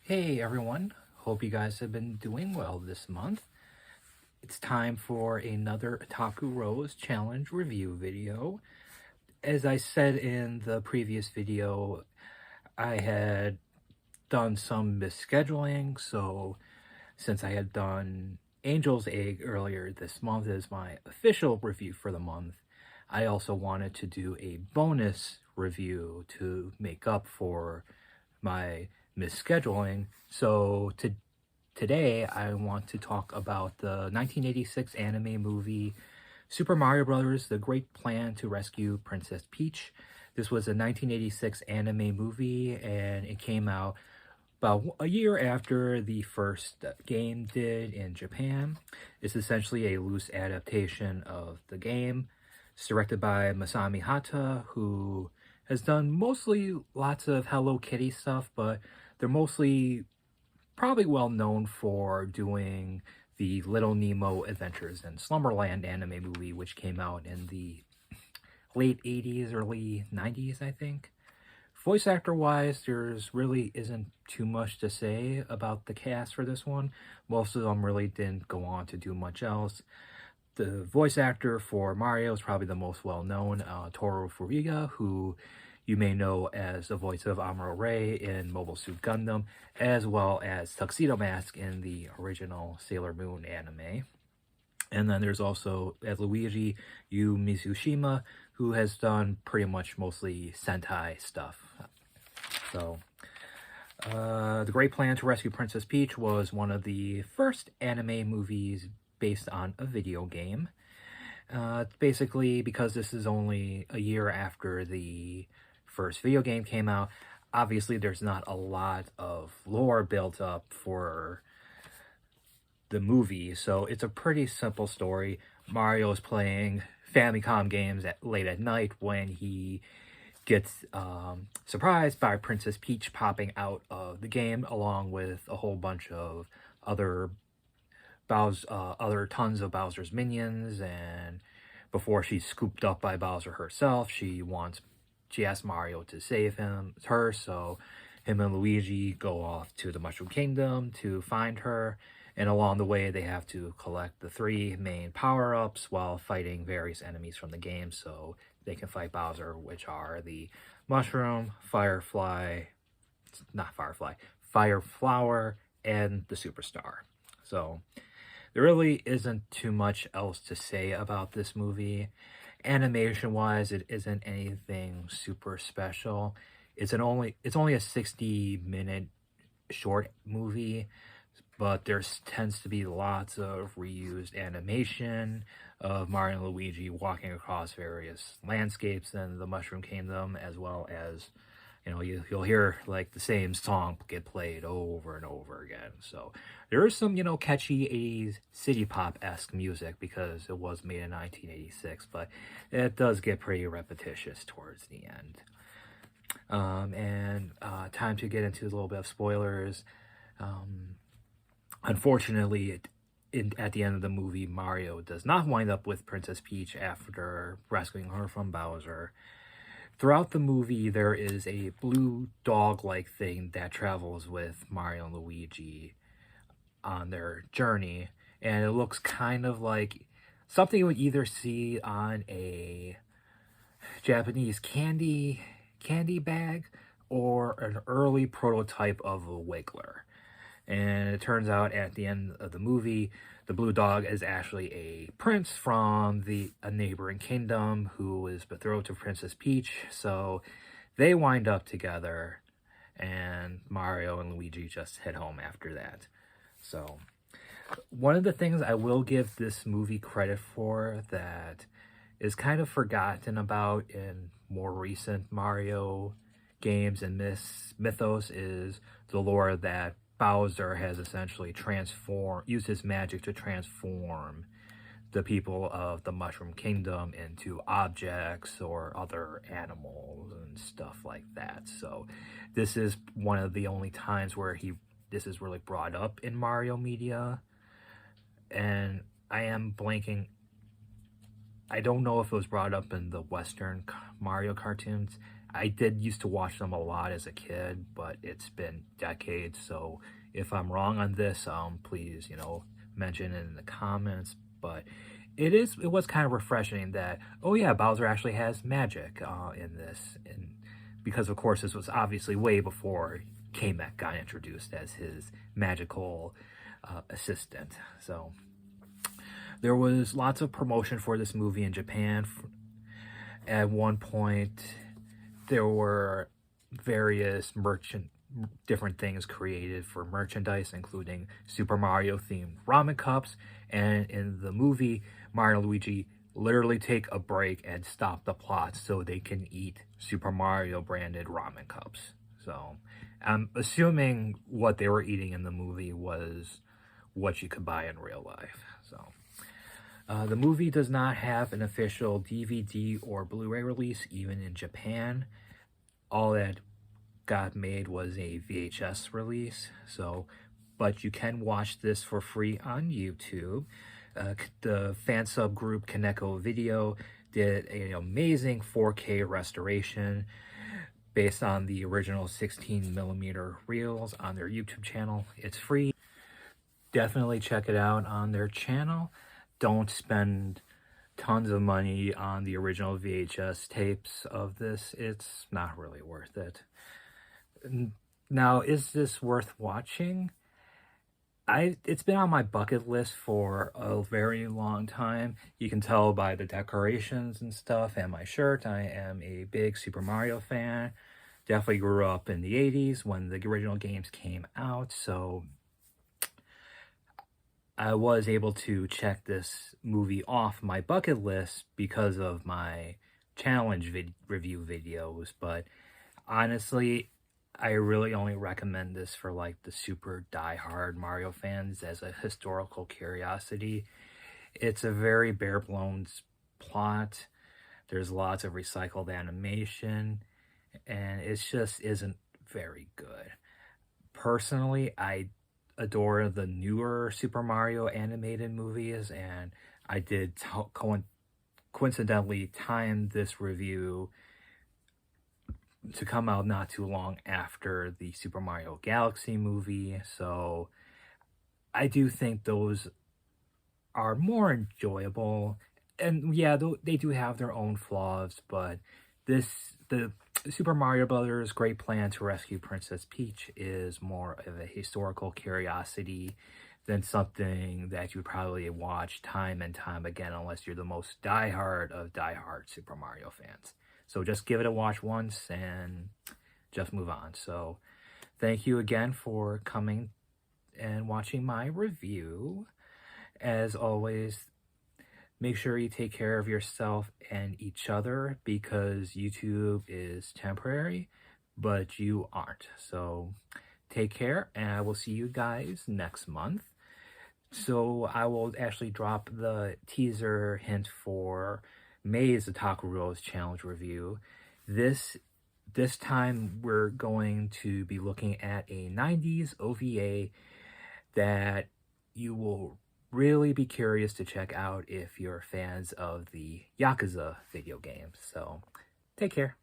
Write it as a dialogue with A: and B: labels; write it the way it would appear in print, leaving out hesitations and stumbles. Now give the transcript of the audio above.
A: Hey everyone, hope you guys have been doing well this month. It's time for another Otaku Rose Challenge review video. As I said in the previous video, I had done some misscheduling, so since I had done Angel's Egg earlier this month as my official review for the month, I also wanted to do a bonus review to make up for my misscheduling. So today I want to talk about the 1986 anime movie Super Mario Bros. The Great Plan to Rescue Princess Peach. This was a 1986 anime movie and it came out about a year after the first game did in Japan. It's essentially a loose adaptation of the game. It's directed by Masami Hata, who has done mostly lots of Hello Kitty stuff, but they're mostly probably well known for doing the Little Nemo Adventures in Slumberland anime movie, which came out in the late 80s, early 90s, I think. Voice actor wise, there's really isn't too much to say about the cast for this one. Most of them really didn't go on to do much else. The voice actor for Mario is probably the most well known, Toru Furiga, who you may know as the voice of Amuro Ray in Mobile Suit Gundam, as well as Tuxedo Mask in the original Sailor Moon anime. And then there's also, as Luigi, Yu Mizushima, who has done pretty much mostly Sentai stuff. So, The Great Plan to Rescue Princess Peach was one of the first anime movies based on a video game. Basically, because this is only a year after the first video game came out, obviously there's not a lot of lore built up for the movie, so it's a pretty simple story. Mario's playing Famicom games late at night when he gets surprised by Princess Peach popping out of the game along with a whole bunch of other tons of Bowser's minions. And before she's scooped up by Bowser herself, she asks Mario to save her, so him and Luigi go off to the Mushroom Kingdom to find her, and along the way they have to collect the 3 main power-ups while fighting various enemies from the game so they can fight Bowser, which are the Mushroom, Fire Flower, and the Superstar. So there really isn't too much else to say about this movie. Animation-wise, it isn't anything super special. It's only a 60-minute short movie, but there tends to be lots of reused animation of Mario and Luigi walking across various landscapes in the Mushroom Kingdom, as well as, you'll hear like the same song get played over and over again. So there is some, catchy 80s city pop-esque music because it was made in 1986, but it does get pretty repetitious towards the end. Time to get into a little bit of spoilers. Unfortunately, at the end of the movie, Mario does not wind up with Princess Peach after rescuing her from Bowser. Throughout the movie, there is a blue dog-like thing that travels with Mario and Luigi on their journey, and it looks kind of like something you would either see on a Japanese candy bag or an early prototype of a Wiggler. And it turns out at the end of the movie, the blue dog is actually a prince from a neighboring kingdom who is betrothed to Princess Peach. So they wind up together, and Mario and Luigi just head home after that. So one of the things I will give this movie credit for that is kind of forgotten about in more recent Mario games and mythos is the lore that Bowser has essentially used his magic to transform the people of the Mushroom Kingdom into objects or other animals and stuff like that. So this is one of the only times where this is really brought up in Mario media. And I am blanking. I don't know if it was brought up in the Western Mario cartoons. I did used to watch them a lot as a kid, but it's been decades, so if I'm wrong on this, please, mention it in the comments. But it was kind of refreshing that, oh yeah, Bowser actually has magic in this, and because of course this was obviously way before Kamek got introduced as his magical assistant. So there was lots of promotion for this movie in Japan. At one point, there were various different things created for merchandise, including Super Mario themed ramen cups. And in the movie, Mario and Luigi literally take a break and stop the plot so they can eat Super Mario branded ramen cups. So I'm assuming what they were eating in the movie was what you could buy in real life. So the movie does not have an official DVD or Blu-ray release, even in Japan. All that got made was a VHS release. So, but you can watch this for free on YouTube. The fan sub group Kaneko Video did an amazing 4K restoration based on the original 16mm reels on their YouTube channel. It's free. Definitely check it out on their channel. Don't spend tons of money on the original VHS tapes of this. It's not really worth it. Now, is this worth watching? It's been on my bucket list for a very long time. You can tell by the decorations and stuff and my shirt. I am a big Super Mario fan. Definitely grew up in the 80s when the original games came out, so I was able to check this movie off my bucket list because of my challenge review videos, but honestly, I really only recommend this for like the super die-hard Mario fans as a historical curiosity. It's a very bare-bones plot. There's lots of recycled animation, and it just isn't very good. Personally, I adore the newer Super Mario animated movies, and I did coincidentally time this review to come out not too long after the Super Mario Galaxy movie, so I do think those are more enjoyable. And yeah, they do have their own flaws, but the Super Mario Brothers Great Plan to Rescue Princess Peach is more of a historical curiosity than something that you would probably watch time and time again unless you're the most diehard of diehard Super Mario fans. So just give it a watch once and just move on. So thank you again for coming and watching my review. As always, make sure you take care of yourself and each other because YouTube is temporary, but you aren't. So take care, and I will see you guys next month. So I will actually drop the teaser hint for May's Otaku Rose Challenge review. This time we're going to be looking at a 90s OVA that you will really be curious to check out if you're fans of the Yakuza video games. So take care.